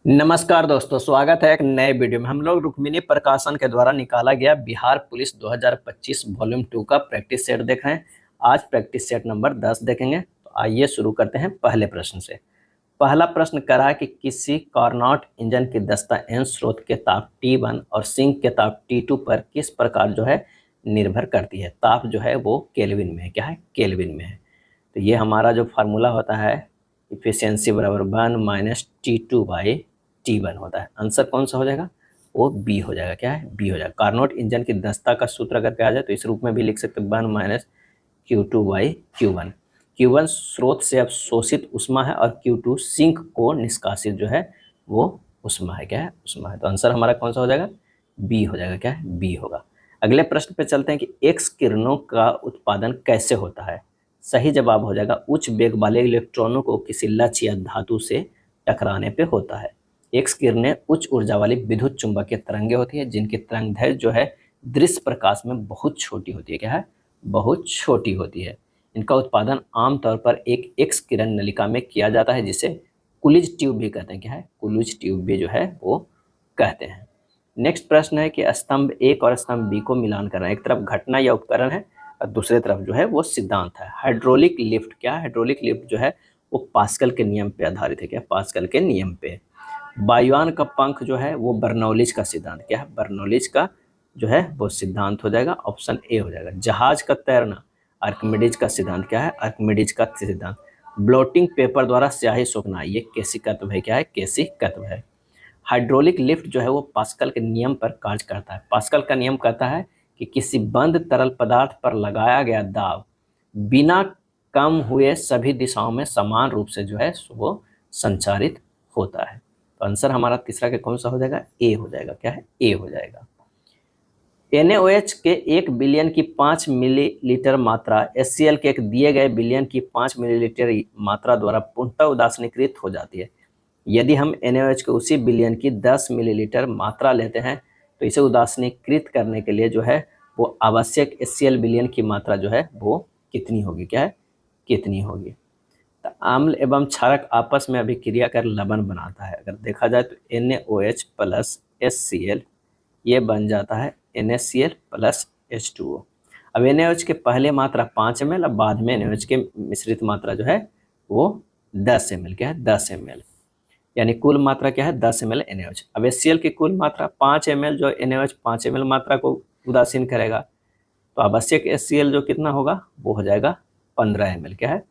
नमस्कार दोस्तों, स्वागत है एक नए वीडियो में। हम लोग रुक्मिणी प्रकाशन के द्वारा निकाला गया बिहार पुलिस 2025 वॉल्यूम 2 का प्रैक्टिस सेट देख रहे हैं। आज प्रैक्टिस सेट नंबर 10 देखेंगे। तो आइए शुरू करते हैं पहले प्रश्न से। पहला प्रश्न कह रहा है कि किसी कार्नोट इंजन की दस्ता एन स्रोत के ताप T1 और सिंक के ताप T2 पर किस प्रकार जो है निर्भर करती है। ताप जो है वो केल्विन में है। क्या है? केल्विन में है। तो ये हमारा जो फार्मूला होता है इफिशियंसी बराबर 1-T2/T1 होता है। आंसर कौन सा हो जाएगा? वो बी हो जाएगा। क्या है? बी हो जाएगा। कार्नोट इंजन की दस्ता का सूत्र अगर कहा जाए तो इस रूप में भी लिख सकते हैं 1-Q2/Q1। Q1 स्रोत से अवशोषित उष्मा है और Q2 सिंक को निष्कासित जो है वो उष्मा है। क्या है? उष्मा है। तो आंसर हमारा कौन सा हो जाएगा? बी हो जाएगा। क्या है? बी होगा। अगले प्रश्न पे चलते हैं कि एक्स किरणों का उत्पादन कैसे होता है। सही जवाब हो जाएगा उच्च वेग वाले इलेक्ट्रॉनों को किसी लक्ष्य या धातु से टकराने पे होता है। एक्स किरणें उच्च ऊर्जा वाली विद्युत चुंबकीय तरंगें होती है जिनकी तरंगदैर्घ्य जो है दृश्य प्रकाश में बहुत छोटी होती है। क्या है? बहुत छोटी होती है। इनका उत्पादन आमतौर पर एक एक्स किरण नलिका में किया जाता है जिसे कुलिज ट्यूब भी कहते हैं। क्या है? कुलिज ट्यूब भी जो है वो कहते हैं। नेक्स्ट प्रश्न है कि स्तंभ एक और स्तंभ बी को मिलान करना। एक तरफ घटना या उपकरण है और दूसरे तरफ जो है वो सिद्धांत है। Hydraulic lift. क्या है? हाइड्रोलिक लिफ्ट जो है वो पास्कल के नियम पे आधारित है। क्या? पास्कल के नियम पे। वायुयान का पंख जो है वो बर्नौलीज का सिद्धांत। क्या है? बर्नौलीज का जो है वो सिद्धांत हो जाएगा। ऑप्शन ए हो जाएगा। जहाज का तैरना आर्किमिडीज का सिद्धांत। क्या है? आर्किमिडीज का सिद्धांत। ब्लोटिंग पेपर द्वारा स्याही सोखना ये केसिकत्व है। क्या है? केसिकत्व है। हाइड्रोलिक लिफ्ट जो है वो पास्कल के नियम पर कार्य करता है। पास्कल का नियम कहता है कि किसी बंद तरल पदार्थ पर लगाया गया दाब बिना कम हुए सभी दिशाओं में समान रूप से जो है वो संचारित होता है। तो आंसर हमारा तीसरा के कौन सा हो जाएगा? ए हो जाएगा। क्या है? ए हो जाएगा। NaOH के 1 बिलियन की 5 मिलीलीटर मात्रा HCl के एक दिए गए बिलियन की 5 मिलीलीटर मात्रा द्वारा पूर्णतः उदासीनीकृत हो जाती है। यदि हम NaOH के उसी बिलियन की 10 मिलीलीटर मात्रा लेते हैं तो इसे उदासीनीकृत करने के लिए जो है वो आवश्यक HCl बिलियन की मात्रा जो है वो कितनी होगी। क्या है? कितनी होगी? तो अम्ल एवं क्षारक आपस में अभिक्रिया कर लवण बनाता है। अगर देखा जाए तो NaOH प्लस HCl ये बन जाता है NaCl प्लस H2O। अब NaOH के पहले मात्रा 5 ml, अब बाद में NaOH के मिश्रित मात्रा जो है वो 10 ml। क्या है? 10 ml। यानी कुल मात्रा क्या है? 10 ml NaOH। अब HCl की कुल मात्रा 5 ml जो NaOH 5 ml मात्रा को उदासीन करेगा तो आवश्यक HCl जो कितना होगा वो हो जाएगा 15 ml। क्या है?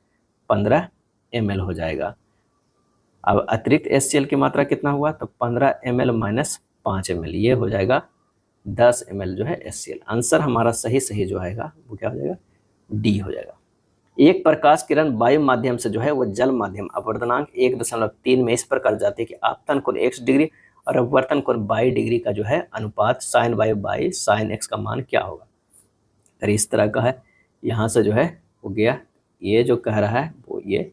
15 ml हो जाएगा। अब अतिरिक्त HCl की मात्रा कितना हुआ तो 15 ml माइनस 5 ml ये हो जाएगा 10 ml जो है HCl। आंसर हमारा सही जो आएगा वो क्या हो जाएगा? डी हो जाएगा। एक प्रकाश किरण वायु माध्यम से जो है वो जल माध्यम अपवर्तनांक 1.3 में इस प्रकार जाती है कि आपतन कोण x डिग्री और अपवर्तन कोण y डिग्री का जो है अनुपात sin y by sin x का मान क्या होगा। अगर इस तरह का है यहाँ से जो है वो गया, ये जो कह रहा है वो ये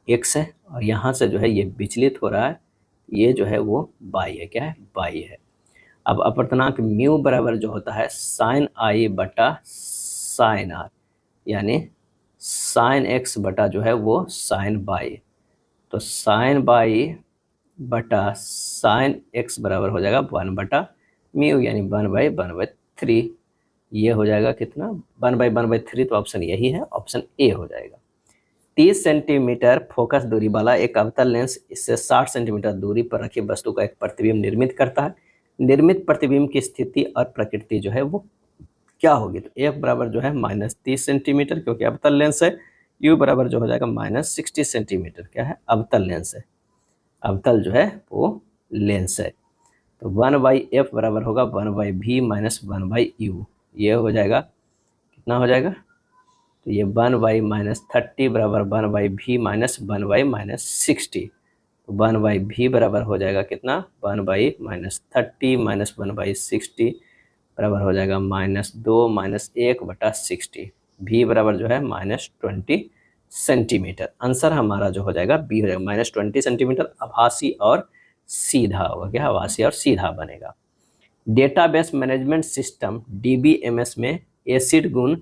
x है और यहाँ से जो है ये विचलित हो रहा है, ये जो है वो y है। क्या है? y है। अब अपवर्तनांक म्यू बराबर जो होता है साइन आई बटा साइन आर यानी साइन एक्स बटा जो है वो साइन बाई। तो साइन बाई बटा साइन एक्स बराबर हो जाएगा 1/म्यू यानी 1/3। ये हो जाएगा कितना? 1/3। तो ऑप्शन यही है, ऑप्शन ए हो जाएगा। 30 सेंटीमीटर फोकस दूरी वाला एक अवतल लेंस इससे 60 सेंटीमीटर दूरी पर रखी वस्तु का एक प्रतिबिंब निर्मित करता है। निर्मित प्रतिबिंब की स्थिति और प्रकृति जो है वो क्या होगी? तो एफ बराबर जो है -30 सेंटीमीटर क्योंकि अवतल लेंस है। यू बराबर जो हो जाएगा -60 सेंटीमीटर। क्या है? अवतल लेंस है। अवतल जो है वो लेंस है। तो 1/f बराबर होगा 1/v माइनस 1/u। ये हो जाएगा कितना हो जाएगा? तो ये 1/-30 बराबर 1/v माइनस 1/-60। तो 1/v बराबर हो जाएगा कितना? 1/-30 माइनस 1/60 बराबर हो जाएगा -2 माइनस 1/60। v बराबर जो है -20 सेंटीमीटर। आंसर हमारा जो हो जाएगा बी हो जाएगा। -20 सेंटीमीटर आभासी और सीधा होगा। क्या? आभासी और सीधा बनेगा। डेटाबेस मैनेजमेंट सिस्टम DBMS में एसिड गुण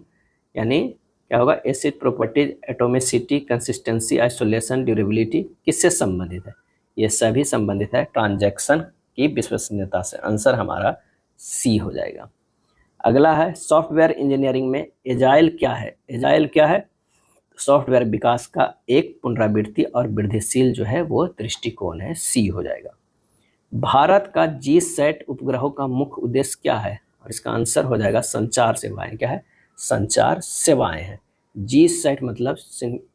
यानी क्या होगा? Acid properties, atomicity, consistency, isolation, durability किससे संबंधित है? ये सभी संबंधित है ट्रांजैक्शन की विश्वसनीयता से। आंसर हमारा सी हो जाएगा। अगला है सॉफ्टवेयर इंजीनियरिंग में एजाइल क्या है। एजाइल क्या है? सॉफ्टवेयर विकास का एक पुनरावृत्ति और वृद्धिशील जो है वो दृष्टिकोण है। सी हो जाएगा। भारत का जी-सैट उपग्रहों का मुख्य उद्देश्य क्या है? और इसका आंसर हो जाएगा संचार सेवाएं। क्या है? संचार सेवाएं हैं। जी-सैट मतलब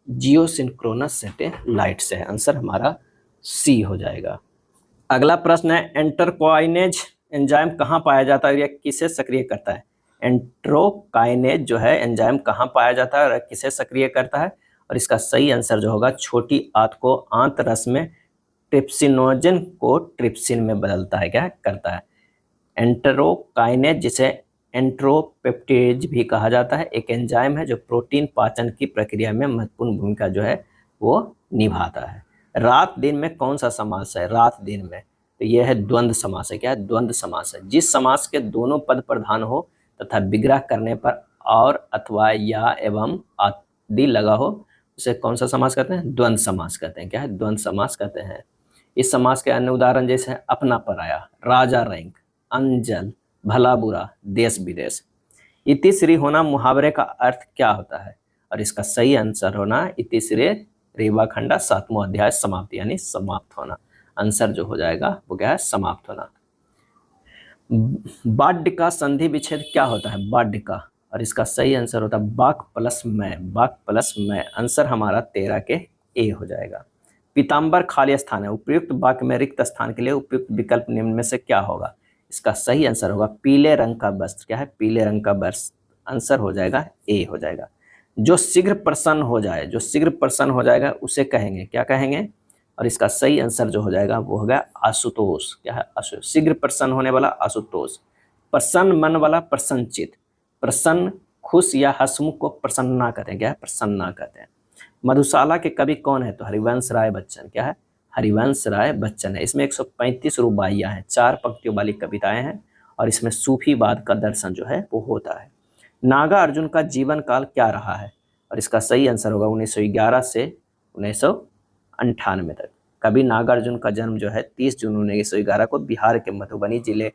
जियो सिंक्रोनस सैटेलाइट से है। आंसर हमारा सी हो जाएगा। अगला प्रश्न है एंटरक्वाइनेज एंजाइम कहाँ पाया जाता है या किसे सक्रिय करता है? एंट्रोकाइनेज जो है एंजाइम कहाँ पाया जाता है और किसे सक्रिय करता है? और इसका सही आंसर जो होगा छोटी आंत को आंत रस में ट्रिप्सिनोजन को ट्रिप्सिन में बदलता है। क्या करता है? एंटरोकाइनेज जिसे एंट्रोपेप्टेज भी कहा जाता है, एक एंजाइम है जो प्रोटीन पाचन की प्रक्रिया में महत्वपूर्ण भूमिका जो है वो निभाता है। रात दिन में कौन सा समास है? रात दिन में तो यह है द्वंद्व समास है। क्या है? द्वंद्व समास है। जिस समास के दोनों पद प्रधान हो तथा विग्रह करने पर और अथवा या एवं आदि लगा हो उसे कौन सा समास कहते हैं? द्वंद्व समास कहते हैं। क्या है? द्वंद्व समास कहते हैं। इस समास के अन्य उदाहरण जैसे अपना पराया, राजा रैंक, अंजल, भला बुरा, देश विदेश। इतिश्री होना मुहावरे का अर्थ क्या होता है? और इसका सही आंसर होना इतिश्री रेवाखंडा 7वां अध्याय समाप्ति यानी समाप्त होना। आंसर जो हो जाएगा वो क्या है? समाप्त होना। बाड्य का संधि विच्छेद क्या होता है? बाड्य का, और इसका सही आंसर होता है बाक प्लस मैं। बाक प्लस मैं। आंसर हमारा 13 के ए हो जाएगा। पीताम्बर खाली स्थान है। उपयुक्त वाक्य में रिक्त स्थान के लिए उपयुक्त विकल्प निम्न में से क्या होगा? इसका सही आंसर होगा पीले रंग का वस्त्र। क्या है? पीले रंग का वस्त्र। आंसर हो जाएगा ए हो जाएगा। जो शीघ्र प्रसन्न हो जाए, जो शीघ्र प्रसन्न हो जाएगा उसे कहेंगे, क्या कहेंगे? और इसका सही आंसर जो हो जाएगा वो होगा आशुतोष। क्या है? आशुतोष। शीघ्र प्रसन्न होने वाला आशुतोष। प्रसन्न मन वाला प्रसन्नचित। प्रसन्न खुश या हंसमुख को प्रसन्ना कहते हैं। क्या है? प्रसन्ना कहते हैं। मधुशाला के कवि कौन है? तो हरिवंश राय बच्चन। क्या है? हरिवंश राय बच्चन है। इसमें 135 रुबाइयाँ हैं, 4 पंक्तियों वाली कविताएं हैं और इसमें सूफीवाद का दर्शन जो है वो होता है। नागा अर्जुन का जीवन काल क्या रहा है? और इसका सही आंसर होगा 1911 से 1998 तक। कवि नागार्जुन का जन्म जो है 30 जून 1911 को बिहार के मधुबनी जिले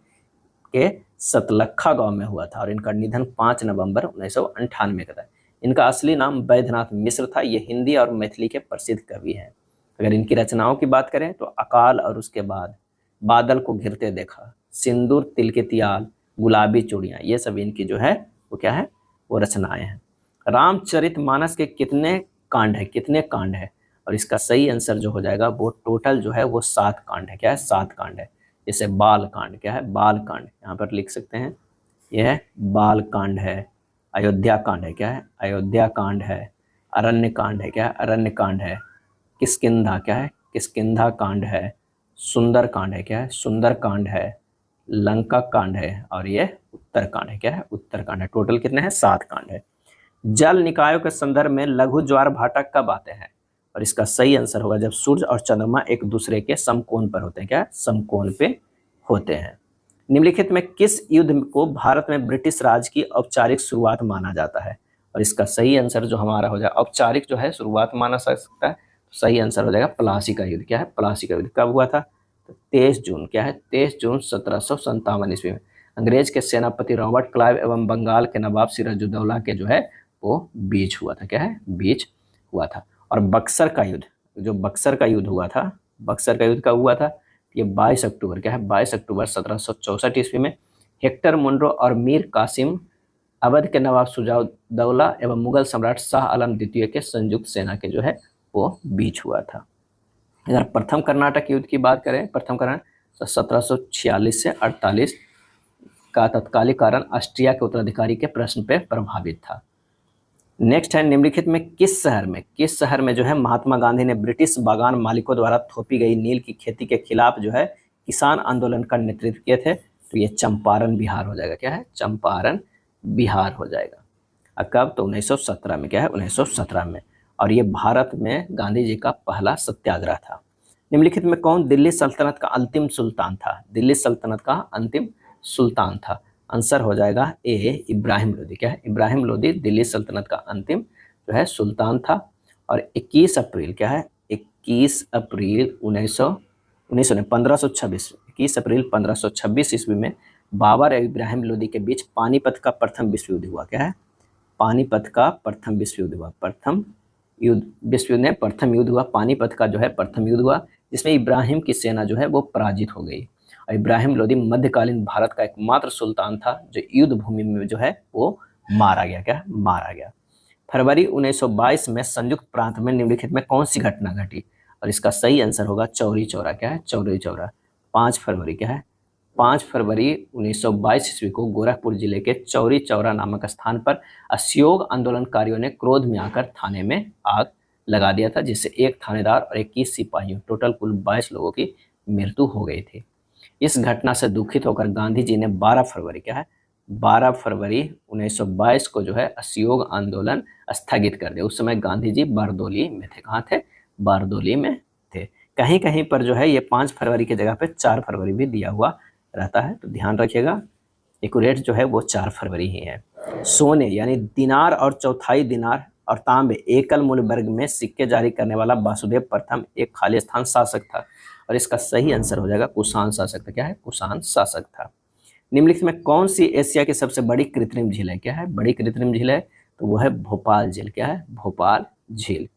के सतलखा गांव में हुआ था और इनका निधन 5 नवंबर 1998 का था। इनका असली नाम वैद्यनाथ मिश्र था। ये हिंदी और मैथिली के प्रसिद्ध कवि हैं। अगर इनकी रचनाओं की बात करें तो अकाल और उसके बाद, बादल को घिरते देखा, सिंदूर तिल के तियाल, गुलाबी चूड़ियाँ, ये सब इनकी जो है वो क्या है? वो रचनाएं हैं। रामचरितमानस के कितने कांड है? कितने कांड है? और इसका सही आंसर जो हो जाएगा वो टोटल जो है वो 7 कांड है। क्या है? 7 कांड है। जैसे बाल कांड। क्या है? बाल कांड यहाँ पर लिख सकते हैं। यह बाल कांड है। अयोध्या कांड है। क्या है? अयोध्या कांड है। अरण्य कांड है। क्या है? अरण्य कांड है। किष्किंधा। क्या है? किष्किंधा कांड है। सुंदर कांड है। क्या है? सुंदर कांड है। लंका कांड है और ये उत्तर कांड है। क्या है? उत्तर कांड है। टोटल कितने हैं? 7 कांड है। जल निकायों के संदर्भ में लघु ज्वार भाटा कब आते हैं? और इसका सही आंसर होगा जब सूर्य और चंद्रमा एक दूसरे के समकोण पर होते हैं। क्या? समकोण पे होते हैं। निम्नलिखित में किस युद्ध को भारत में ब्रिटिश राज की औपचारिक शुरुआत माना जाता है? और इसका सही आंसर जो हमारा हो जाएगा औपचारिक जो है शुरुआत माना जा सकता है। तो सही आंसर हो जाएगा प्लासी का युद्ध। क्या है? प्लासी का युद्ध कब हुआ था? तो 23 जून। क्या है? 23 जून 1757 ईस्वी में अंग्रेज के सेनापति रॉबर्ट क्लाइव एवं बंगाल के नवाब सिराजुद्दौला के जो है वो बीच हुआ था। क्या है? बीच हुआ था। और बक्सर का युद्ध, जो बक्सर का युद्ध हुआ था, बक्सर का युद्ध कब हुआ था? ये 22 अक्टूबर। क्या है? 22 अक्टूबर 1764 ईस्वी में हेक्टर मुनरो और मीर कासिम अवध के नवाब सुजाउद्दौला एवं मुगल सम्राट शाह आलम द्वितीय के संयुक्त सेना के जो है वो बीच हुआ था। अगर प्रथम कर्नाटक युद्ध की बात करें, प्रथम कर्नाटक तो 1746 से 48 का तत्कालिक कारण ऑस्ट्रिया के उत्तराधिकारी के प्रश्न पे प्रभावित था। नेक्स्ट है निम्नलिखित में किस शहर में जो है महात्मा गांधी ने ब्रिटिश बागान मालिकों द्वारा थोपी गई नील की खेती के खिलाफ जो है किसान आंदोलन का नेतृत्व किए थे? तो ये चंपारण बिहार हो जाएगा। क्या है? चंपारण बिहार हो जाएगा। कब? तो 1917 में। क्या है? 1917 में। और ये भारत में गांधी जी का पहला सत्याग्रह था। निम्नलिखित में कौन दिल्ली सल्तनत का अंतिम सुल्तान था? दिल्ली सल्तनत का अंतिम सुल्तान था। आंसर हो जाएगा ए इब्राहिम लोदी। क्या है? इब्राहिम लोदी दिल्ली सल्तनत का अंतिम जो है सुल्तान था। और 21 अप्रैल क्या है? 21 अप्रैल 1526 21 अप्रैल 1526 ईस्वी में बाबर और इब्राहिम लोदी के बीच पानीपत का प्रथम विश्व युद्ध हुआ। क्या है? पानीपत का प्रथम विश्व युद्ध हुआ। प्रथम युद्ध, विश्व युद्ध में प्रथम युद्ध हुआ, पानीपत का जो है प्रथम युद्ध हुआ, जिसमें इब्राहिम की सेना जो है वो पराजित हो गई और इब्राहिम लोदी मध्यकालीन भारत का एकमात्र सुल्तान था जो युद्ध भूमि में जो है वो मारा गया। क्या? मारा गया। फरवरी 1922 में संयुक्त प्रांत में निम्नलिखित में कौन सी घटना घटी? और इसका सही आंसर होगा चौरी चौरा। क्या है? चौरी चौरा। 5 फरवरी। क्या है? 5 फरवरी 1922 ईस्वी को गोरखपुर जिले के चौरी चौरा नामक स्थान पर असहयोग आंदोलनकारियों ने क्रोध में आकर थाने में आग लगा दिया था, जिससे एक थानेदार और 21 सिपाहियों, टोटल कुल 22 लोगों की मृत्यु हो गई थी। इस घटना से दुखित होकर गांधी जी ने 12 फरवरी, क्या है, 12 फरवरी 1922 को जो है असहयोग आंदोलन स्थगित कर दिया। उस समय गांधी जी बारदोली में थे। कहाँ थे? बारदोली में थे। कहीं कहीं पर जो है ये 5 फरवरी की जगह पे 4 फरवरी भी दिया हुआ रहता है, तो ध्यान रखिएगा। एक्यूरेट जो है वो 4 फरवरी ही है। सोने यानी दिनार और चौथाई दिनार और तांबे एकल मूल्य वर्ग में सिक्के जारी करने वाला वासुदेव प्रथम एक खालिस्तान शासक था और इसका सही आंसर हो जाएगा कुषाण शासक था। क्या है? कुषाण शासक था। निम्नलिखित में कौन सी एशिया की सबसे बड़ी कृत्रिम झील है? क्या है? बड़ी कृत्रिम झील है तो वो है भोपाल झील। क्या है? भोपाल झील।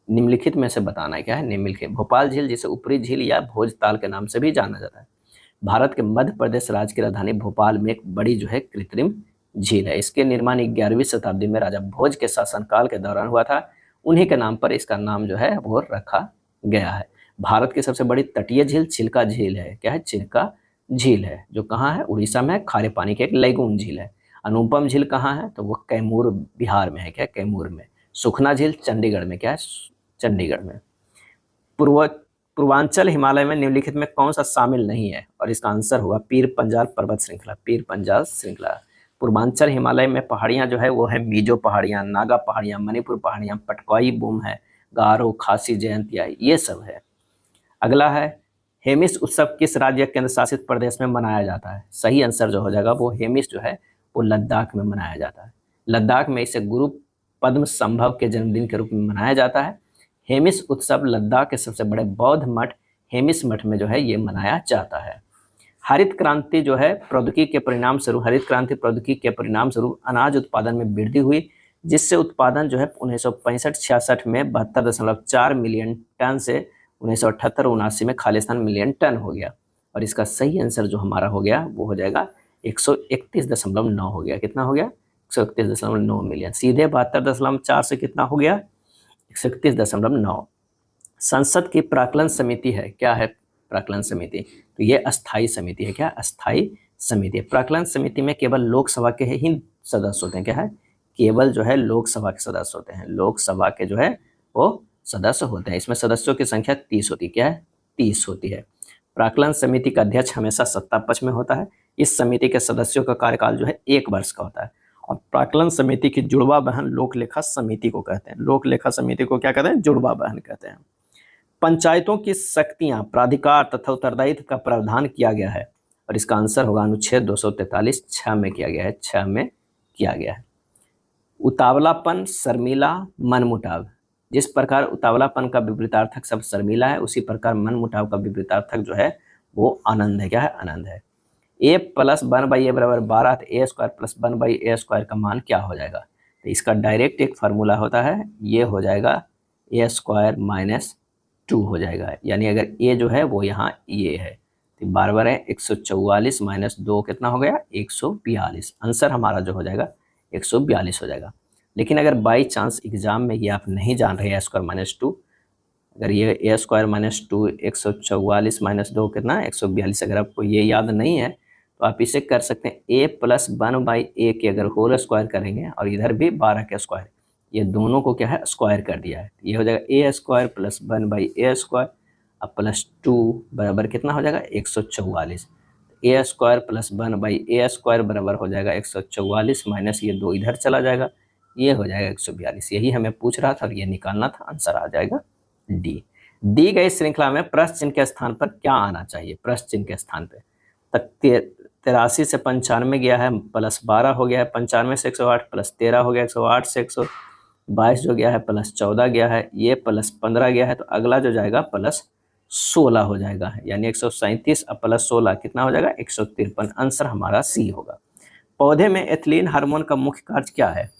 निम्नलिखित में से बताना है। क्या है? निम्नलिखित। भोपाल झील जिसे ऊपरी झील या भोजताल के नाम से भी जाना जाता है, भारत के मध्य प्रदेश राज्य की राजधानी भोपाल में एक बड़ी जो है कृत्रिम झील है। इसके निर्माण 11वीं शताब्दी में राजा भोज के शासनकाल के दौरान हुआ था। उन्हीं के नाम पर इसका नाम जो है वो रखा गया है। भारत की सबसे बड़ी तटीय झील चिल्का झील है। क्या है? चिल्का झील है, जो कहाँ है? उड़ीसा में, खारे पानी की एक लैगून झील है। अनुपम झील कहाँ है? तो वो कैमूर बिहार में है। क्या? कैमूर में। सुखना झील चंडीगढ़ में। क्या है? चंडीगढ़ में। पूर्वांचल हिमालय में निम्नलिखित में कौन सा शामिल नहीं है? और इसका आंसर होगा पीर पंजाल पर्वत श्रृंखला। पीर पंजाल श्रृंखला। पूर्वांचल हिमालय में पहाड़ियां जो है वो है मिजो पहाड़ियां, नागा पहाड़ियां, मणिपुर पहाड़ियां, पटकाई बूम है, गारो, खासी, जयंतिया, ये सब है। अगला है हेमिस उत्सव किस राज्य केंद्र शासित प्रदेश में मनाया जाता है? सही आंसर जो हो जाएगा वो हेमिस जो है वो लद्दाख में मनाया जाता है। लद्दाख में इसे गुरु पद्म संभव के जन्मदिन के रूप में मनाया जाता है। हेमिस उत्सव लद्दाख के सबसे बड़े बौद्ध मठ हेमिस मठ में जो है ये मनाया जाता है। हरित क्रांति जो है प्रौद्योगिकी के परिणाम स्वरूप, हरित क्रांति प्रौद्योगिकी के परिणाम स्वरूप अनाज उत्पादन में वृद्धि हुई, जिससे उत्पादन जो है 1965-66 में 72.4 मिलियन टन से 1978-79 में खालिस्तान मिलियन टन हो गया। और इसका सही आंसर जो हमारा हो गया वो हो जाएगा 131.9 हो गया। कितना हो गया? 131.9 मिलियन। सीधे 72.4 से कितना हो गया? 131.9। संसद की प्राक्कलन समिति है। क्या है प्राक्कलन समिति? तो ये अस्थाई समिति है। क्या? अस्थाई समिति। प्राक्कलन समिति में केवल लोकसभा के ही सदस्य होते हैं। क्या है? केवल जो है लोकसभा के सदस्य होते हैं। लोकसभा के जो है वो सदस्य होते हैं। इसमें सदस्यों की संख्या 30 होती है। क्या है? 30 होती है। प्राक्कलन समिति का अध्यक्ष हमेशा सत्ता पक्ष में होता है। इस समिति के सदस्यों का कार्यकाल जो है 1 वर्ष का होता है। और प्राक्कलन समिति की जुड़वा बहन लोक लेखा समिति को कहते हैं। लोक लेखा समिति को क्या कहते हैं? जुड़वा बहन कहते हैं। पंचायतों की शक्तियां, प्राधिकार तथा उत्तरदायित्व का प्रावधान किया गया है और इसका आंसर होगा अनुच्छेद 243 6 में किया गया है। 6 में किया गया है। उतावलापन, शर्मिला, मनमुटाव। जिस प्रकार उतावलापन का विपरीतार्थक शब्द शर्मिला है, उसी प्रकार मनमुटाव का विपरीतार्थक जो है वो आनंद है। क्या है? आनंद है। a + 1/a बराबर 12, तो a² + 1/a² का मान क्या हो जाएगा? तो इसका डायरेक्ट एक फार्मूला होता है, ये हो जाएगा a² - 2 हो जाएगा। यानी अगर a जो है वो यहाँ ये है तो बार है 144 - 2 कितना हो गया? 142। आंसर हमारा जो हो जाएगा 142 हो जाएगा। लेकिन अगर बाई चांस एग्जाम में ये आप नहीं जान रहे a² - 2, अगर ये a² - 2 144 - 2 कितना? 142, अगर आपको ये याद नहीं है तो आप इसे कर सकते हैं a + 1/a के अगर होल स्क्वायर करेंगे और इधर भी 12 के स्क्वायर, ये दोनों को क्या है? स्क्वायर कर दिया है। ये हो जाएगा a² + 1/a² अब +2 बराबर कितना हो जाएगा? 144। a² + 1/a² बराबर हो जाएगा 144 माइनस ये 2 इधर चला जाएगा, ये हो जाएगा 142। यही हमें पूछ रहा था और ये निकालना था। आंसर आ जाएगा डी। दी गई श्रृंखला में प्रश्न चिन्ह के स्थान पर क्या आना चाहिए? प्रश्न चिन्ह के स्थान पे तक 83 से 95 गया है, +12 हो गया है, 95 से 108 +13 हो गया, 108 से 122 जो गया है +14 गया है, ये +15 गया है, तो अगला जो जाएगा +16 116 हो जाएगा, यानी 137 प्लस 16 कितना हो जाएगा 153। आंसर हमारा सी होगा। पौधे में एथिलीन हार्मोन का मुख्य कार्य क्या है,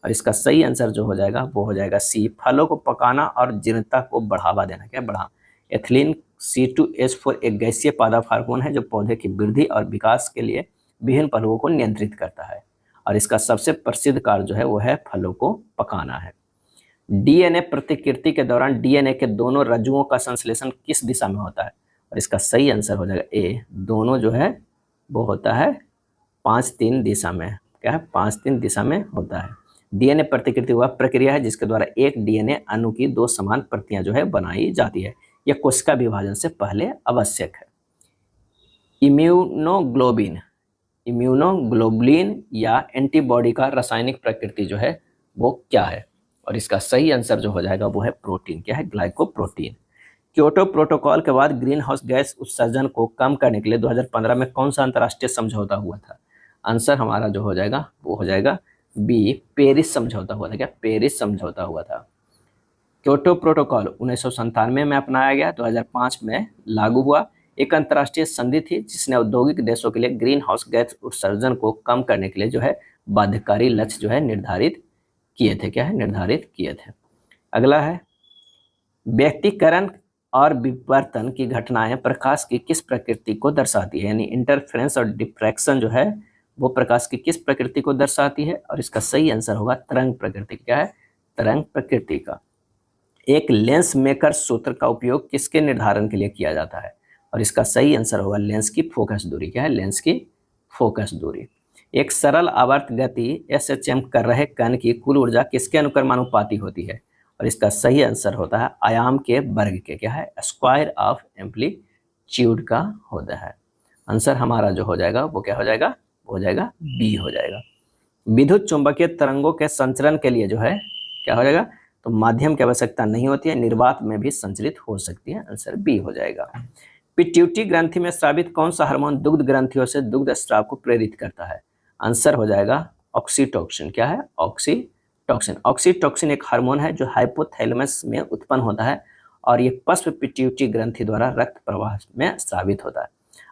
और इसका सही आंसर जो हो जाएगा वो हो जाएगा सी, फलों को पकाना और जीर्णता को बढ़ावा देना। क्या बढ़ा, एथिलीन C2H4 एक गैसीय पादप हार्मोन है जो पौधे की वृद्धि और विकास के लिए विभिन्न पहलुओं को नियंत्रित करता है, और इसका सबसे प्रसिद्ध कार्य जो है वो है फलों को पकाना है। डीएनए प्रतिकृति के दौरान डीएनए के दोनों रज्जुओं का संश्लेषण किस दिशा में होता है, और इसका सही आंसर हो जाएगा ए, दोनों जो है वो होता है 5-3 दिशा में। क्या है, 5-3 दिशा में होता है। डीएनए प्रतिकृति वह प्रक्रिया है जिसके द्वारा एक डीएनए अणु की 2 समान प्रतियां जो है बनाई जाती है। यह कोशिका विभाजन से पहले आवश्यक है। इम्यूनोग्लोबिन, इम्यूनोग्लोबुलिन या एंटीबॉडी का रासायनिक प्रकृति जो है वो क्या है, और इसका सही आंसर जो हो जाएगा वो है प्रोटीन। क्या है, ग्लाइकोप्रोटीन। क्योटो प्रोटोकॉल के बाद ग्रीन हाउस गैस उत्सर्जन को कम करने के लिए 2015 में कौन सा अंतर्राष्ट्रीय समझौता हुआ था? आंसर हमारा जो हो जाएगा वो हो जाएगा बी, पेरिस समझौता हुआ था। क्या, पेरिस समझौता हुआ था। क्योटो प्रोटोकॉल 1997 में अपनाया गया, 2005 में लागू हुआ। एक अंतर्राष्ट्रीय संधि थी जिसने औद्योगिक देशों के लिए ग्रीन हाउस गैस उत्सर्जन को कम करने के लिए जो है बाध्यकारी लक्ष्य जो है निर्धारित किए थे। क्या है, निर्धारित किए थे। अगला है, व्यक्तिकरण और विवर्तन की घटनाएं प्रकाश की किस प्रकृति को दर्शाती है, यानी इंटरफेरेंस और डिफ्रैक्शन जो है वो प्रकाश की किस प्रकृति को दर्शाती है, और इसका सही आंसर होगा तरंग प्रकृति। क्या है, तरंग प्रकृति का। एक लेंस मेकर सूत्र का उपयोग किसके निर्धारण के लिए किया जाता है, और इसका सही आंसर होगा लेंस की फोकस दूरी। क्या है, लेंस की फोकस दूरी। एक सरल आवर्त गति SHM कर रहे कण की कुल ऊर्जा किसके अनुक्रमानुपाती होती है, और इसका सही आंसर होता है आयाम के वर्ग के। क्या है, स्क्वायर ऑफ एम्पलीट्यूड का होता है। आंसर हमारा जो हो जाएगा वो क्या हो जाएगा, वो हो जाएगा बी हो जाएगा। विद्युत चुंबकीय तरंगों के संचरण के लिए जो है क्या हो जाएगा, तो माध्यम की आवश्यकता नहीं होती है, निर्वात में भी संचरित हो सकती है। आंसर बी हो जाएगा। पिट्यूटरी ग्रंथि में स्रावित कौन सा हार्मोन दुग्ध ग्रंथियों से दुग्ध स्राव को प्रेरित करता है? आंसर हो जाएगा ऑक्सीटोसिन। क्या है, ऑक्सीटोसिन। ऑक्सीटोसिन एक हार्मोन है जो हाइपोथैलेमस में उत्पन्न होता है, और ये पश्च पिट्यूटरी ग्रंथि द्वारा रक्त प्रवाह में स्रावित होता है।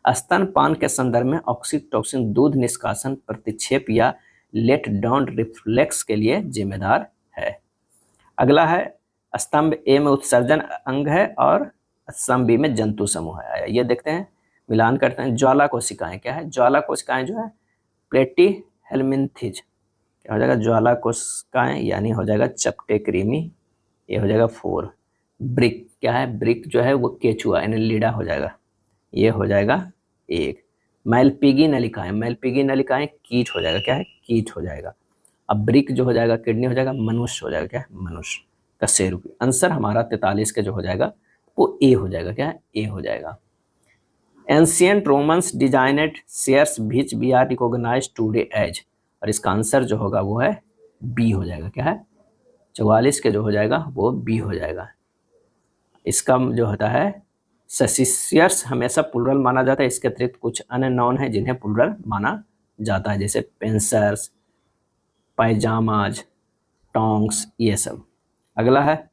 स्तनपान के संदर्भ में ऑक्सीटोसिन दूध निष्कासन प्रतिक्षेप या लेट डाउन रिफ्लेक्स के लिए जिम्मेदार है। अगला है, स्तंभ ए में उत्सर्जन अंग है और स्तंभ बी में जंतु समूह है। ये देखते हैं, मिलान करते हैं। ज्वाला कोशिकाएं, क्या है, ज्वाला कोशिकाएं जो है प्लेटी हेलमिन्थिज। क्या हो जाएगा, ज्वाला कोशिकाएं, यानी हो जाएगा चपटे कृमि। ये हो जाएगा 4। ब्रिक, क्या है, ब्रिक जो है वो केचुआ यानी लीडा हो जाएगा। ये हो जाएगा 1। मैलपिगी नलिकाएं, मैलपिगी नलिकाएं कीट हो जाएगा। क्या है, कीट हो जाएगा। अब ब्रिक जो हो जाएगा किडनी हो जाएगा, मनुष्य हो जाएगा। क्या है, मनुष्य। कशेरुकी। आंसर हमारा 43 के जो हो जाएगा वो ए हो जाएगा। क्या है, ए हो जाएगा। Ancient romans designed shares which we are recognised today as, और इसका आंसर जो होगा वो है बी हो जाएगा। क्या है, 44 के जो हो जाएगा वो बी हो जाएगा। इसका जो होता है ससिशियर्स हमेशा प्लूरल माना जाता है, इसके अतिरिक्त कुछ अन्य नाउन है जिन्हें प्लूरल माना जाता है, जैसे पेंसर्स, पायजामाज, टोंग्स, ये सब। अगला है,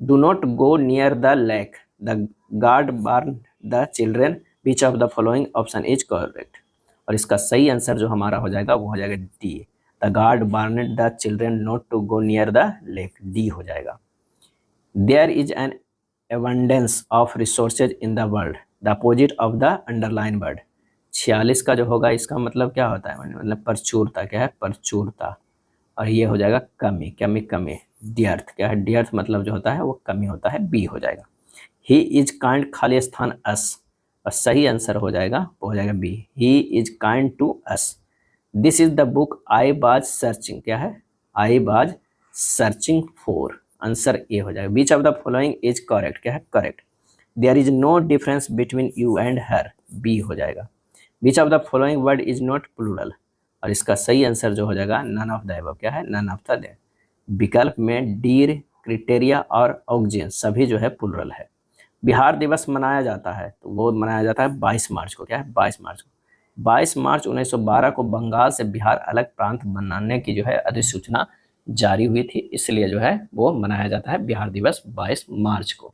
do not go near the lake, the guard warn the children, which of the following option is correct, और इसका सही आंसर जो हमारा हो जाएगा वो हो जाएगा D, the guard warn the children not to go near the lake. D हो जाएगा। There is an abundance of resources in the world, the opposite of the underline word. 46 का जो होगा इसका मतलब क्या होता है, मतलब प्रचुरता। क्या है, प्रचुरता। और ये हो जाएगा कमी, कमी, कमी। डियर्थ, क्या है, डियर्थ मतलब जो होता है वो कमी होता है। बी हो जाएगा। ही इज काइंड, खाली स्थान अस, और सही आंसर हो जाएगा वो हो जाएगा B, he is kind to us. This is the book I was searching. क्या है, I was searching for. Answer A हो जाएगा। Which of the following is correct. क्या है, correct. There is no difference between you and her. B हो जाएगा। Which of the following word is not plural, और इसका सही आंसर जो हो जाएगा नन ऑफ द अबव। क्या है, नन ऑफ द अबव। विकल्प में डीर, क्रिटेरिया और ऑक्सीजन सभी जो है प्लूरल है। बिहार दिवस मनाया जाता है तो वो मनाया जाता है 22 मार्च को। क्या है, 22 मार्च को। 22 मार्च 1912 को बंगाल से बिहार अलग प्रांत बनाने की जो है अधिसूचना जारी हुई थी, इसलिए जो है वो मनाया जाता है बिहार दिवस 22 मार्च को।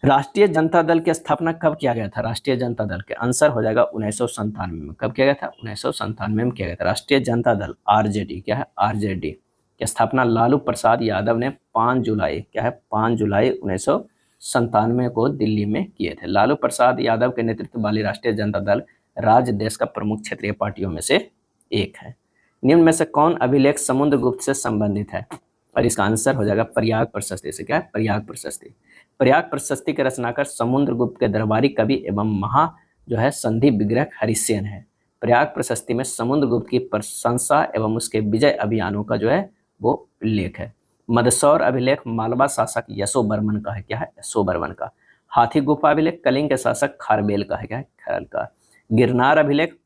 राष्ट्रीय जनता दल की स्थापना कब किया गया था? राष्ट्रीय जनता दल के आंसर हो जाएगा 1997 में। कब किया गया था? 1997 में किया गया था। राष्ट्रीय जनता दल आरजेडी, क्या है? आरजेडी की स्थापना लालू प्रसाद यादव ने 5 जुलाई, क्या है? 5 जुलाई 1997 को दिल्ली में किए थे। लालू प्रसाद यादव के नेतृत्व वाली राष्ट्रीय जनता दल राज्य देश का प्रमुख क्षेत्रीय पार्टियों में से एक है। निम्न में से कौन अभिलेख समुद्रगुप्त से संबंधित है? और इसका आंसर हो जाएगा प्रयाग प्रशस्ति से। क्या है? प्रयाग प्रशस्ति। प्रयाग प्रशस्ति के रचनाकार समुद्रगुप्त के दरबारी कवि एवं महा जो है संधि विग्रह हरिसेन है। प्रयाग प्रशस्ति में समुद्रगुप्त की प्रशंसा एवं उसके विजय अभियानों का जो है वो उल्लेख है। मदसौर अभिलेख मालवा शासक यशोवर्मन का है। क्या है? यशोवर्मन का। हाथी गुफा अभिलेख कलिंग के शासक खारबेल का है। क्या है? खारबेल का। गिरनार अभिलेख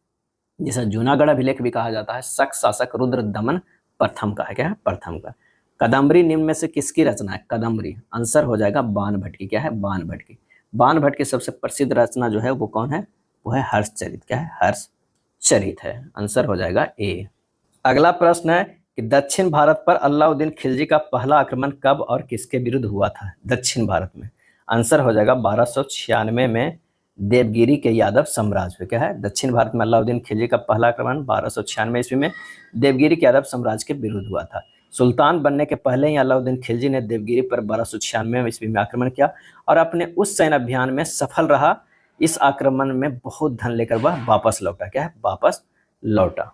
जिसे जूनागढ़ अभिलेख भी कहा जाता है, शक शासक रुद्रदमन प्रथम का है। क्या है? प्रथम का। कदम्बरी निम्न में से किसकी रचना है? कदम्बरी आंसर हो जाएगा बाणभट्ट की। क्या है? बाणभट्ट की। बाणभट्ट की सबसे प्रसिद्ध रचना जो है वो कौन है? वो है हर्षचरित। क्या है? हर्षचरित है। आंसर हो जाएगा ए। अगला प्रश्न है कि दक्षिण भारत पर अलाउद्दीन खिलजी का पहला आक्रमण कब और किसके विरुद्ध हुआ था? दक्षिण भारत में आंसर हो जाएगा 1296 में देवगिरी के यादव साम्राज्य पे। क्या है? दक्षिण भारत में अलाउद्दीन खिलजी का पहला आक्रमण 1296 ईस्वी में देवगिरी के यादव साम्राज्य के विरुद्ध हुआ था। सुल्तान बनने के पहले ही अलाउद्दीन खिलजी ने देवगिरी पर 1296 ईस्वी में आक्रमण किया और अपने उस सैन्य अभियान में सफल रहा। इस आक्रमण में बहुत धन लेकर वह वापस लौटा। क्या है? वापस लौटा।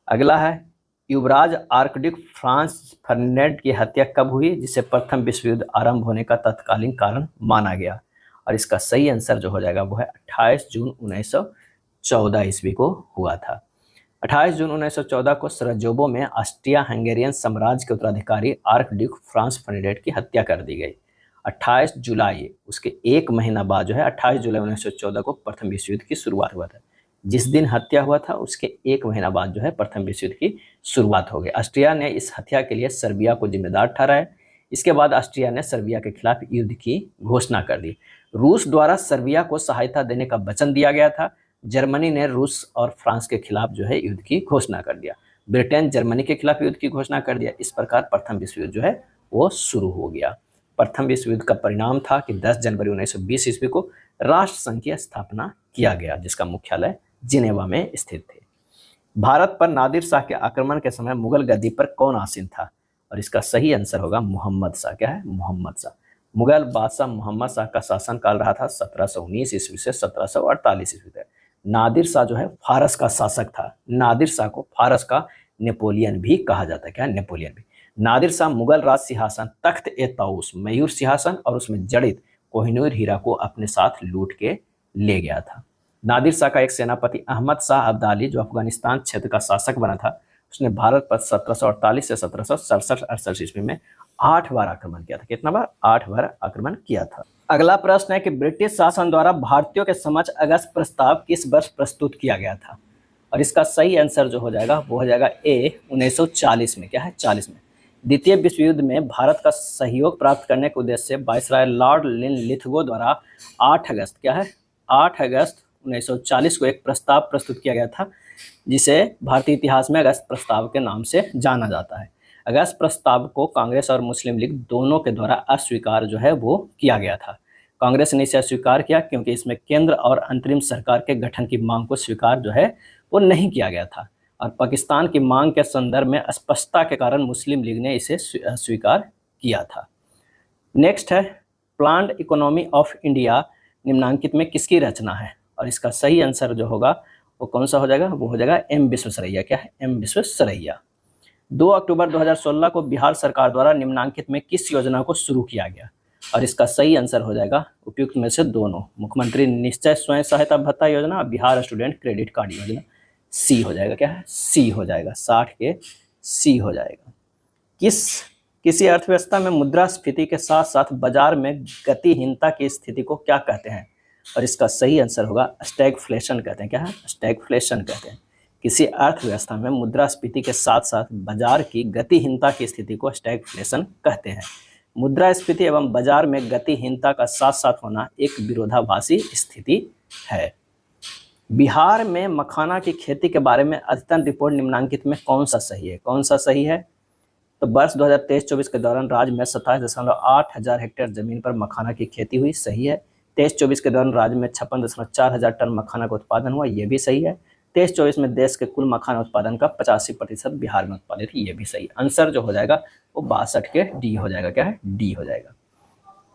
अगला है युवराज आर्कड्यूक फ्रांस फर्डिनेंड की हत्या कब हुई, जिसे प्रथम विश्व युद्ध आरंभ होने का तत्कालीन कारण माना गया? और इसका सही आंसर जो हो जाएगा वो है 28 जून 1914 ईस्वी को हुआ था। 28 जून 1914 को सराजेवो में ऑस्ट्रिया हंगेरियन साम्राज्य के उत्तराधिकारी आर्कड्यूक फ्रांस फर्डिनेंड की हत्या कर दी गई। 28 जुलाई उसके एक महीना बाद जो है 28 जुलाई 1914 को प्रथम विश्व युद्ध की शुरुआत हुआ था। जिस दिन हत्या हुआ था उसके एक महीना बाद जो है प्रथम विश्व युद्ध की शुरुआत हो गई। ऑस्ट्रिया ने इस हत्या के लिए सर्बिया को जिम्मेदार ठहराया। इसके बाद ऑस्ट्रिया ने सर्बिया के खिलाफ युद्ध की घोषणा कर दी। रूस द्वारा सर्बिया को सहायता देने का वचन दिया गया था। जर्मनी ने रूस और फ्रांस के खिलाफ जो है युद्ध की घोषणा कर दिया। ब्रिटेन जर्मनी के खिलाफ युद्ध की घोषणा कर दिया। इस प्रकार प्रथम विश्व युद्ध जो है वो शुरू हो गया। प्रथम विश्व युद्ध का परिणाम था कि 10 जनवरी 1920 ईस्वी को राष्ट्र संघ की स्थापना किया गया, जिसका मुख्यालय जिनेवा में स्थित थे। भारत पर नादिर शाह के आक्रमण के समय मुगल गद्दी पर कौन आसीन था? और इसका सही आंसर होगा मोहम्मद शाह। क्या है? मोहम्मद शाह। मुगल बादशाह मोहम्मद शाह का शासनकाल रहा था 1719 ईस्वी से 1748 ईस्वी तक। नादिर शाह जो है फारस का शासक था। नादिर शाह को फारस का नेपोलियन भी कहा जाता है। क्या है? नेपोलियन भी। नादिर शाह मुगल राज सिंहासन तख्त ए ताउस मयूर सिंहासन और उसमें जड़ित कोहिनूर हीरा को अपने साथ लूट के ले गया था। नादिर शाह का एक सेनापति अहमद शाह अब्दाली जो अफगानिस्तान क्षेत्र का शासक बना था, उसने भारत पर 1748 से 1767-68 ईस्वी में 8 बार आक्रमण किया था। कितना बार? 8 बार आक्रमण किया था। अगला प्रश्न है कि ब्रिटिश शासन द्वारा भारतीयों के समक्ष अगस्त प्रस्ताव किस वर्ष प्रस्तुत किया गया था? और इसका सही आंसर जो हो जाएगा वो हो जाएगा ए 1940 में। क्या है? 40 में। द्वितीय विश्व युद्ध में भारत का सहयोग प्राप्त करने के उद्देश्य से वायसराय लॉर्ड लिथगो द्वारा 8 अगस्त, क्या है? 8 अगस्त 1940 को एक प्रस्ताव प्रस्तुत किया गया था, जिसे भारतीय इतिहास में अगस्त प्रस्ताव के नाम से जाना जाता है। अगस्त प्रस्ताव को कांग्रेस और मुस्लिम लीग दोनों के द्वारा अस्वीकार जो है वो किया गया था। कांग्रेस ने इसे अस्वीकार किया क्योंकि इसमें केंद्र और अंतरिम सरकार के गठन की मांग को स्वीकार जो है वो नहीं किया गया था, और पाकिस्तान की मांग के संदर्भ में अस्पष्टता के कारण मुस्लिम लीग ने इसे स्वीकार किया था। नेक्स्ट है प्लान्ड इकोनॉमी ऑफ इंडिया निम्नांकित में किसकी रचना है? और इसका सही आंसर जो होगा वो कौन सा हो जाएगा? वो हो जाएगा एम विश्वेश्वरैया। क्या है? एम विश्वेश्वरैया। 2 अक्टूबर 2016 को बिहार सरकार द्वारा निम्नांकित में किस योजना को शुरू किया गया? और इसका सही आंसर हो जाएगा उपयुक्त में से दोनों, मुख्यमंत्री निश्चय स्वयं सहायता भत्ता योजना और बिहार स्टूडेंट क्रेडिट कार्ड योजना। सी हो जाएगा। क्या है? सी हो जाएगा। 60 के सी हो जाएगा। किसी अर्थव्यवस्था में मुद्रास्फीति के साथ साथ बाजार में गतिहीनता की स्थिति को क्या कहते हैं? और इसका सही आंसर होगा स्टैगफ्लेशन कहते हैं। क्या है? स्टैगफ्लेशन कहते हैं। किसी अर्थव्यवस्था में मुद्रास्फीति के साथ साथ बाजार की गतिहीनता की स्थिति को स्टैगफ्लेशन कहते हैं। मुद्रास्फीति एवं बाजार में गतिहीनता का साथ साथ होना एक विरोधाभासी स्थिति है। बिहार में मखाना की खेती के बारे में अद्यतन रिपोर्ट निम्नांकित में कौन सा सही है? कौन सा सही है? तो वर्ष 2023-24 के दौरान राज्य में 27.8 हजार हेक्टेयर जमीन पर मखाना की खेती हुई। सही है। 23-24 के दौरान राज्य में 56.4 हजार टन मखाना का उत्पादन हुआ, ये भी सही है। 23-24 में देश के कुल मखाना उत्पादन का 85% बिहार में उत्पादित, ये भी सही। आंसर जो हो जाएगा वो 62 के डी हो जाएगा, क्या है, डी हो जाएगा।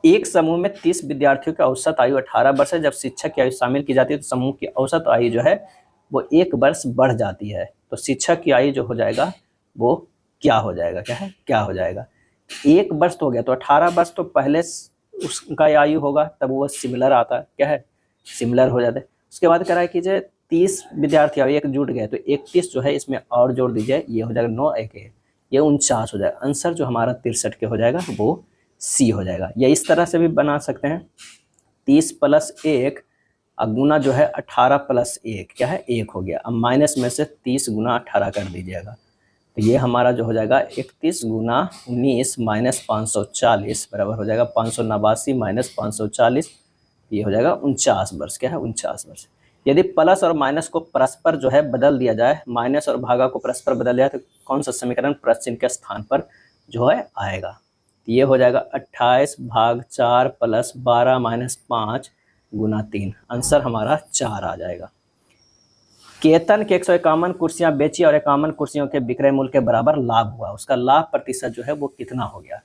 एक समूह में 30 विद्यार्थियों की औसत आयु 18 वर्ष है। जब शिक्षक की आयु शामिल की जाती है तो समूह की औसत आयु जो है वो 1 वर्ष बढ़ जाती है। तो शिक्षक की आयु जो हो जाएगा वो क्या हो जाएगा, क्या है, क्या हो जाएगा, 1 वर्ष तो हो गया, तो 18 वर्ष तो पहले उसका आयु होगा, तब वो सिमिलर आता है, क्या है, सिमिलर हो जाता है। उसके बाद कह रहा है कि जो 30 विद्यार्थी एक जुट गए तो 31 जो है इसमें और जोड़ दीजिए, ये हो जाएगा 9 1 ये 49 हो जाएगा। आंसर जो हमारा 63 के हो जाएगा वो सी हो जाएगा। या इस तरह से भी बना सकते हैं, 30 + 1 गुना जो है 18 + 1 क्या है, 1 हो गया। अब माइनस में से 30 × 18 कर दीजिएगा, तो ये हमारा जो हो जाएगा 31 × 19 - 540 बराबर हो जाएगा 589 - 540, ये हो जाएगा 49 वर्ष, क्या है, 49 वर्ष। यदि प्लस और माइनस को परस्पर जो है बदल दिया जाए, माइनस और भागा को परस्पर बदल दिया तो कौन सा समीकरण प्रश्न के स्थान पर जो है आएगा, ये हो जाएगा 28/4 + 12 - 5 × 3, आंसर हमारा 4 आ जाएगा। केतन के 151 कुर्सियां बेची और 51 कुर्सियों के विक्रय मूल्य के बराबर लाभ हुआ, उसका लाभ प्रतिशत जो है वो कितना हो गया,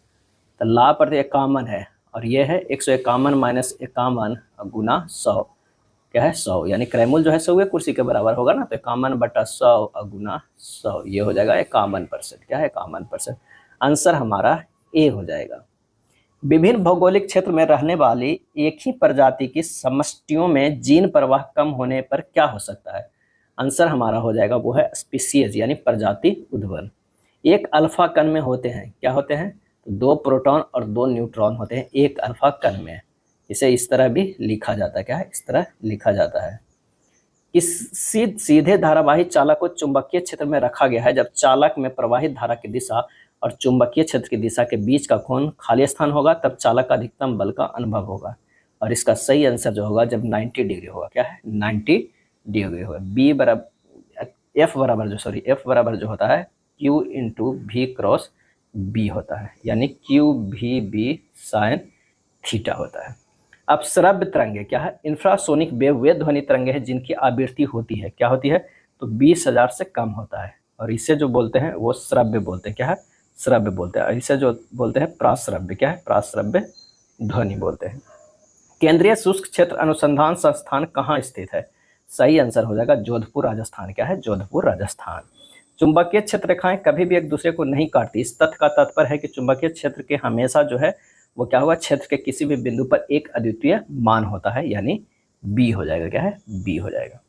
तो लाभ प्रति 51 है और ये है 151 - 51 × 100, क्या है, 100, यानी क्रय मूल्य जो है 100 कुर्सी के बराबर होगा ना, तो 51/100 × 100, ये हो जाएगा 51%, क्या है, 51%। आंसर हमारा ए हो जाएगा। विभिन्न भौगोलिक क्षेत्र में रहने वाली एक ही प्रजाति की समष्टियों में जीन प्रवाह कम होने पर क्या हो सकता है, आंसर हमारा हो जाएगा वो है स्पीसीज यानी प्रजाति उद्भवन। एक अल्फा कण में होते हैं, क्या होते हैं, तो 2 प्रोटॉन और 2 न्यूट्रॉन होते हैं एक अल्फा कण में। इसे इस तरह भी लिखा जाता है, क्या है, इस तरह लिखा जाता है। किसी सीधे धारावाही चालक को चुंबकीय क्षेत्र में रखा गया है। जब चालक में प्रवाहित धारा की दिशा और चुंबकीय क्षेत्र की दिशा के बीच का कोण खाली स्थान होगा तब चालक का अधिकतम बल का अनुभव होगा, और इसका सही आंसर जो होगा जब 90 डिग्री होगा, क्या है, 90 डिग्री होगा। बी बराबर एफ बराबर जो होता है Q × V क्रॉस B होता है, यानी QVB sin थीटा होता है। अब श्रव्य तरंगे क्या है, इंफ्रासोनिक वेव वे ध्वनि तरंगे हैं जिनकी आवृत्ति होती है, क्या होती है, तो 20,000 से कम होता है, और इसे जो बोलते हैं वो श्रव्य बोलते हैं, क्या है, श्रव्य बोलते हैं। इसे जो बोलते हैं प्राश्रव्य, क्या है, प्राश्रव्य ध्वनि बोलते हैं। केंद्रीय शुष्क क्षेत्र अनुसंधान संस्थान कहाँ स्थित है, सही आंसर हो जाएगा जोधपुर राजस्थान, क्या है, जोधपुर राजस्थान। चुंबकीय क्षेत्र रेखाएं कभी भी एक दूसरे को नहीं काटती, इस तथ्य का तात्पर्य है कि चुंबकीय क्षेत्र के हमेशा जो है वो क्या होगा, क्षेत्र के किसी भी बिंदु पर एक अद्वितीय मान होता है, यानी बी हो जाएगा, क्या है, बी हो जाएगा।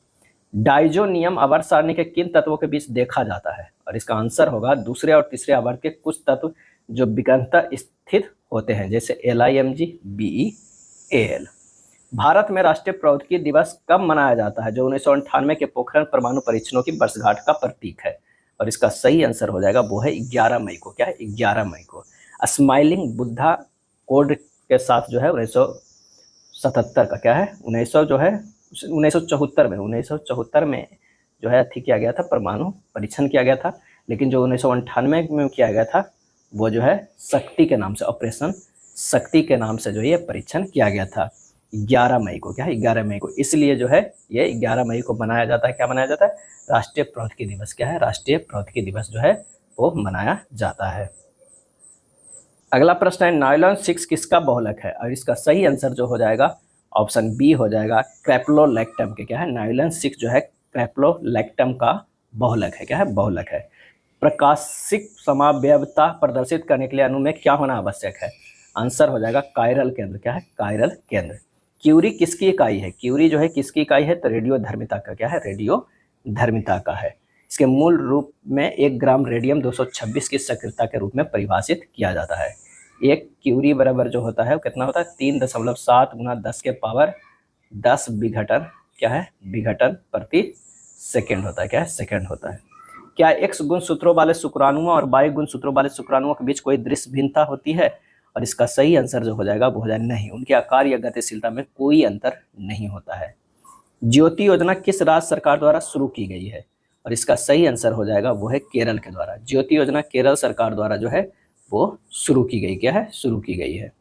डाइजो नियम आवर्त सारणी के किन तत्वों के बीच देखा जाता है, और इसका आंसर होगा दूसरे और तीसरे आवर्त के कुछ तत्व जो विकर्णता स्थित होते हैं, जैसे LIMG, BeAl। भारत में राष्ट्रीय प्रौद्योगिकी दिवस कब मनाया जाता है, जो 1998 के पोखरण परमाणु परीक्षणों की वर्षगांठ का प्रतीक है, और इसका सही आंसर हो जाएगा वो है 11 मई को, क्या है, 11 मई को। स्माइलिंग बुद्धा कोड के साथ जो है 1977 का, क्या है, 1974 में जो है ठीक किया गया था, परमाणु परीक्षण किया गया था, लेकिन जो 1998 में किया गया था वो जो है शक्ति के नाम से, ऑपरेशन शक्ति के नाम से जो ये परीक्षण किया गया था 11 मई को, क्या है, 11 मई को। इसलिए जो है ये 11 मई को मनाया जाता है, क्या मनाया जाता है, राष्ट्रीय प्रौद्योगिकी दिवस, क्या है, राष्ट्रीय प्रौद्योगिकी दिवस जो है वो मनाया जाता है। अगला प्रश्न है नायलॉन 6 किसका बहुलक है, और इसका सही आंसर जो हो जाएगा ऑप्शन बी हो जाएगा क्रेप्लोलैक्टम के, क्या है, नायलॉन 6 जो है क्रेप्लोलैक्टम का बहुलक है, क्या है, बहुलक है। प्रकाशिक समावयवता प्रदर्शित करने के लिए अणु में क्या होना आवश्यक है, आंसर हो जाएगा कायरल केंद्र, क्या है, कायरल केंद्र। क्यूरी किसकी इकाई है, क्यूरी जो है किसकी इकाई है, तो रेडियो धर्मिता का, क्या है, रेडियो धर्मिता का है। इसके मूल रूप में 1 ग्राम रेडियम 226 की सक्रियता के रूप में परिभाषित किया जाता है। एक क्यूरी बराबर जो होता है वो कितना होता है, 3.7 × 10 के पावर 10 विघटन, क्या है, विघटन प्रति सेकेंड होता है, क्या है, सेकेंड होता है। क्या X गुणसूत्रों वाले शुक्राणुओं और Y गुणसूत्रों वाले शुक्राणुओं के बीच कोई दृश्य भिन्नता होती है, और इसका सही आंसर जो हो जाएगा वो हो जाएगा नहीं, उनके आकार या गतिशीलता में कोई अंतर नहीं होता है। ज्योति योजना किस राज्य सरकार द्वारा शुरू की गई है, और इसका सही आंसर हो जाएगा वो है केरल के द्वारा। ज्योति योजना केरल सरकार द्वारा जो है वो शुरू की गई, क्या है, शुरू की गई है।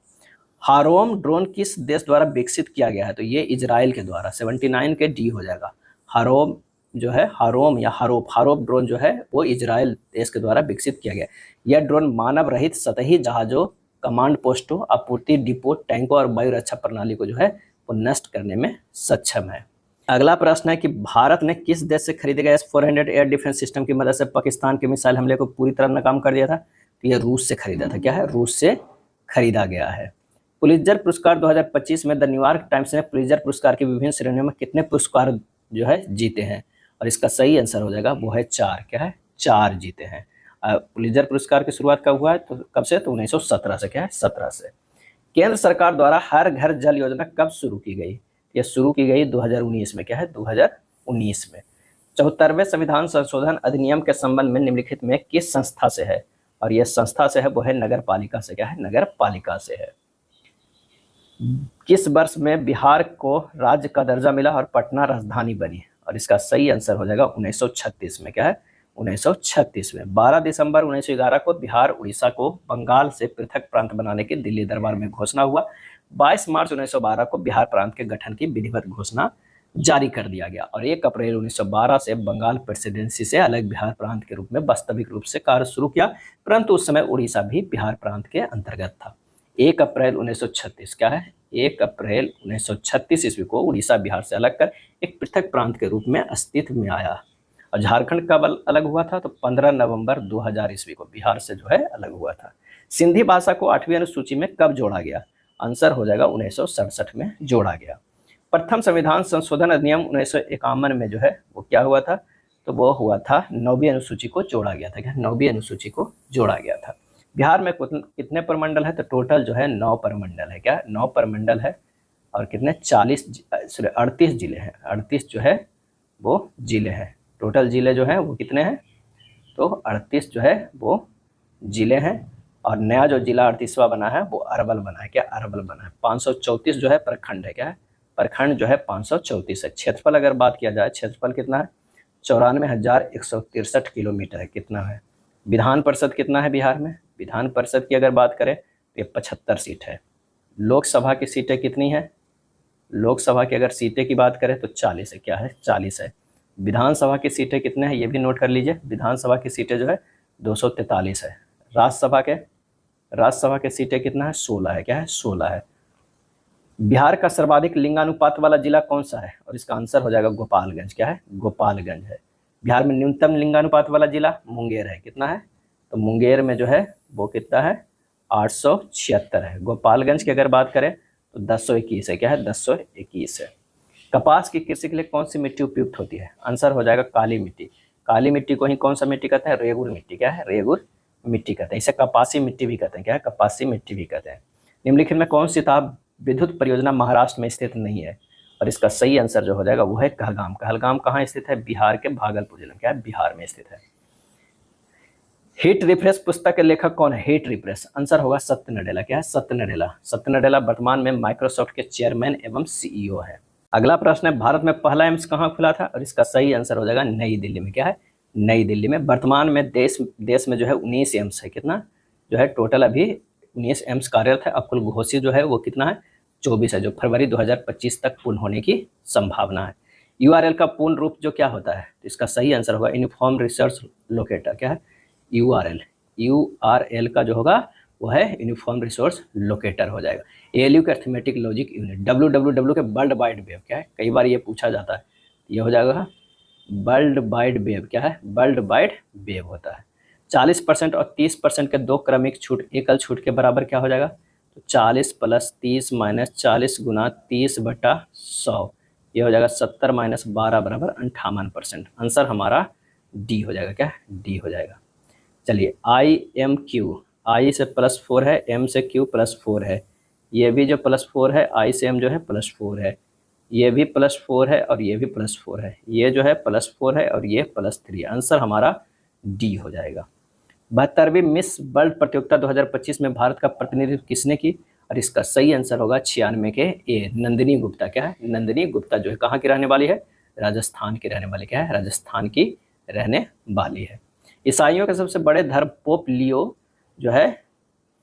हारोम ड्रोन किस देश द्वारा विकसित किया गया है? तो ये इजराइल के द्वारा। 79 के डी हो जाएगा। हारोम जो है, हारोम या हारोप ड्रोन जो है वो इजराइल देश के द्वारा विकसित किया गया। यह ड्रोन मानव रहित सतही जहाजों, कमांड पोस्टों, आपूर्ति डिपो, टैंकों और वायु रक्षा प्रणाली को जो है वो नष्ट करने में सक्षम है। अगला प्रश्न है कि भारत ने किस देश से खरीदे गए S-400 एयर डिफेंस सिस्टम की मदद से पाकिस्तान के मिसाइल हमले को पूरी तरह नाकाम कर दिया था? तो यह रूस से खरीदा था। क्या है? रूस से खरीदा गया है। पुलित्जर पुरस्कार 2025 में द न्यूयॉर्क टाइम्स ने पुलित्जर पुरस्कार की विभिन्न श्रेणियों में कितने पुरस्कार जो है जीते हैं? और इसका सही आंसर हो जाएगा वो है 4। क्या है? 4 जीते हैं। पुलित्जर पुरस्कार की शुरुआत कब हुआ है? तो कब से? तो 1917 से। क्या है? 17 से। केंद्र सरकार द्वारा हर घर जल योजना कब शुरू की गई? यह शुरू की गई 2019 में। क्या है? 2019 में। 74वें संविधान संशोधन अधिनियम के संबंध में निम्नलिखित में किस संस्था से है? और यह संस्था से है वो है नगर पालिका से। क्या है? नगर पालिका से है। किस वर्ष में बिहार को राज्य का दर्जा मिला और पटना राजधानी बनी? और इसका सही आंसर हो जाएगा 1936 में। क्या है? 1936 में। 12 दिसंबर 1911 को बिहार उड़ीसा को बंगाल से पृथक प्रांत बनाने की दिल्ली दरबार में घोषणा हुआ। 22 मार्च 1912 को बिहार प्रांत के गठन की विधिवत घोषणा जारी कर दिया गया और 1 अप्रैल 1912 से बंगाल प्रेसिडेंसी से अलग बिहार प्रांत के रूप में वास्तविक रूप से कार्य शुरू किया, परंतु उस समय उड़ीसा भी बिहार प्रांत के अंतर्गत था। 1 अप्रैल 1936। क्या है? 1 अप्रैल 1936 ईस्वी को उड़ीसा बिहार से अलग कर एक पृथक प्रांत के रूप में अस्तित्व में आया। और झारखंड कब अलग हुआ था? तो 15 नवंबर 2000 ईस्वी को बिहार से जो है अलग हुआ था। सिंधी भाषा को 8वीं अनुसूची में कब जोड़ा गया? आंसर हो जाएगा 1967 में जोड़ा गया। प्रथम संविधान संशोधन अधिनियम 1951 में जो है वो क्या हुआ था? तो वो हुआ था 9वीं अनुसूची को जोड़ा गया था। क्या? 9वीं अनुसूची को जोड़ा गया था। बिहार में कितने प्रमंडल है? तो टोटल जो है 9 प्रमंडल है। क्या? 9 प्रमंडल है। और कितने? 38 जिले हैं। 38 जो है वो जिले हैं। टोटल जिले जो हैं वो कितने हैं? तो 38 जो है वो जिले हैं। और नया जो जिला 38वां बना है वो अरवल बना है। क्या? अरवल बना है। 534 जो है प्रखंड है। क्या है? प्रखंड जो है 534 है। क्षेत्रफल अगर बात किया जाए, क्षेत्रफल कितना है? 94,163 किलोमीटर है। कितना है? विधान परिषद कितना है बिहार में? विधान परिषद की अगर बात करें तो ये 75 सीट है। लोकसभा की सीटें कितनी है? लोकसभा की अगर सीटें की बात करें तो 40 है। क्या है? 40 है। विधानसभा की सीटें कितने हैं ये भी नोट कर लीजिए। विधानसभा की सीटें जो है 243 है। राज्यसभा के सीटें कितना है? 16 है। क्या है? 16 है। बिहार का सर्वाधिक लिंगानुपात वाला जिला कौन सा है? और इसका आंसर हो जाएगा गोपालगंज। क्या है? गोपालगंज है। बिहार में न्यूनतम लिंगानुपात वाला जिला मुंगेर है। कितना है? तो मुंगेर में जो है वो कितना है? 876 है। गोपालगंज की अगर बात करें तो 1021 है। क्या है? 1021 है। कपास की कृषि के लिए कौन सी मिट्टी उपयुक्त होती है? आंसर हो जाएगा काली मिट्टी। काली मिट्टी को ही कौन सा मिट्टी कहते हैं? रेगुर मिट्टी। क्या है? रेगुर मिट्टी कहते हैं। इसे कपासी मिट्टी भी कहते हैं। क्या है? कपासी मिट्टी भी कहते हैं। निम्नलिखित में कौन सी ताप विद्युत परियोजना महाराष्ट्र में स्थित नहीं है? और इसका सही आंसर जो हो जाएगा वो है कहलगाम। कहलगाम कहाँ स्थित है? बिहार के भागलपुर जिले में। क्या है? बिहार में स्थित है। हीट रिफ्रेश पुस्तक के लेखक कौन है? Heat refresh. आंसर होगा सत्य नडेला। क्या है? सत्य नडेला। सत्य नडेला वर्तमान में माइक्रोसॉफ्ट के चेयरमैन एवं सीईओ है। अगला प्रश्न है, भारत में पहला एम्स कहाँ खुला था? और इसका सही आंसर हो जाएगा नई दिल्ली में। क्या है? नई दिल्ली में। वर्तमान में देश में जो है 19 एम्स है। कितना जो है? टोटल अभी 19 एम्स कार्यरत है। अब कुल घोषित जो है वो कितना है? 24 है, जो फरवरी 2025 तक पूर्ण होने की संभावना है। यूआरएल का पूर्ण रूप जो क्या होता है? तो इसका सही आंसर होगा यूनिफॉर्म रिसर्च लोकेटर। क्या है? यूआरएल का जो होगा वो है यूनिफॉर्म रिसोर्स लोकेटर हो जाएगा। एएलयू के अर्थमेटिक लॉजिक यूनिट। डब्ल्यूडब्ल्यूडब्ल्यू के वर्ल्ड वाइड वेब। क्या है? कई बार ये पूछा जाता है। ये हो जाएगा वर्ल्ड वाइड वेब। क्या है? वर्ल्ड वाइड वेब होता है। 40% और 30% के दो क्रमिक छूट एकल छूट के बराबर क्या हो जाएगा? तो 40 + 30 - 40 × 30/100 ये हो जाएगा 70 - 12 = 58%। आंसर हमारा डी हो जाएगा। क्या? डी हो जाएगा। चलिए IMQ, आई से +4 है, M से Q +4 है। ये भी जो +4 है, I से M जो है +4 है। ये भी +4 है और ये भी +4 है। ये जो है +4 है और ये +3 है। आंसर हमारा डी हो जाएगा। 72वीं मिस वर्ल्ड प्रतियोगिता 2025 में भारत का प्रतिनिधित्व किसने की? और इसका सही आंसर होगा 96 के ए, नंदिनी गुप्ता। क्या है? नंदिनी गुप्ता जो है कहाँ की रहने वाली है? राजस्थान की रहने वाली। क्या है? राजस्थान की रहने वाली है। ईसाइयों के सबसे बड़े धर्म पोप लियो जो है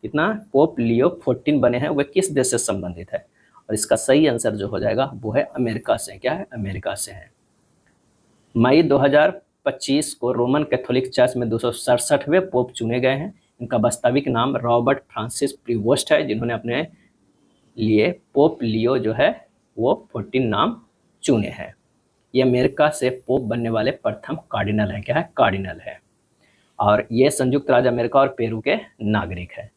कितना, पोप लियो 14 बने हैं, वे किस देश से संबंधित है? और इसका सही आंसर जो हो जाएगा वो है अमेरिका से। क्या है? अमेरिका से है। मई 2025 को रोमन कैथोलिक चर्च में 267वें पोप चुने गए हैं। इनका वास्तविक नाम रॉबर्ट फ्रांसिस प्रीवोस्ट है, जिन्होंने अपने लिए पोप लियो जो है वो 14 नाम चुने हैं। ये अमेरिका से पोप बनने वाले प्रथम कार्डिनल है। क्या है? कार्डिनल है। और ये संयुक्त राज्य अमेरिका और पेरू के नागरिक है।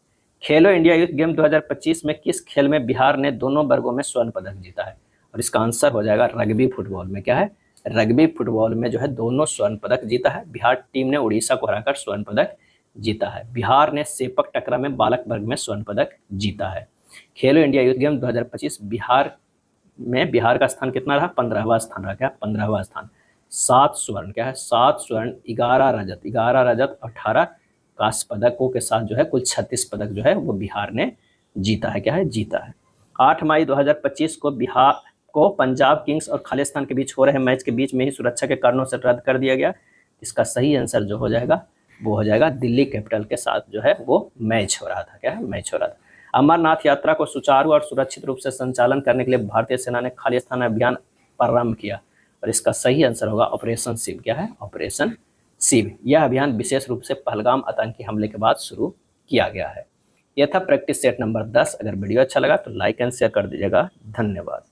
खेलो इंडिया यूथ गेम 2025 में किस खेल में बिहार ने दोनों वर्गों में स्वर्ण पदक जीता है? और इसका आंसर हो जाएगा रग्बी फुटबॉल में। क्या है? रग्बी फुटबॉल में जो है दोनों स्वर्ण पदक जीता है। बिहार टीम ने उड़ीसा को हराकर स्वर्ण पदक जीता है। बिहार ने सेपक टकरा में बालक वर्ग में स्वर्ण पदक जीता है। खेलो इंडिया यूथ गेम 2025 बिहार का स्थान कितना रहा? 15वां स्थान रहा। क्या? 15वां स्थान। 7 स्वर्ण। क्या है? 7 स्वर्ण, 11 रजत 18 कांस्य पदकों के साथ जो है कुल 36 पदक जो है वो बिहार ने जीता है। क्या है? जीता है। 8 मई 2025 को बिहार को पंजाब किंग्स और खालिस्तान के बीच हो रहे मैच के बीच में ही सुरक्षा के कारणों से रद्द कर दिया गया। इसका सही आंसर जो हो जाएगा वो हो जाएगा दिल्ली कैपिटल के साथ जो है वो मैच हो रहा था। क्या है? मैच हो रहा था। अमरनाथ यात्रा को सुचारू और सुरक्षित रूप से संचालन करने के लिए भारतीय सेना ने खालिस्तान अभियान प्रारंभ किया। और इसका सही आंसर होगा ऑपरेशन शिव। क्या है? ऑपरेशन शिव। यह अभियान विशेष रूप से पहलगाम आतंकी हमले के बाद शुरू किया गया है। यह था प्रैक्टिस सेट नंबर 10। अगर वीडियो अच्छा लगा तो लाइक एंड शेयर कर दीजिएगा। धन्यवाद।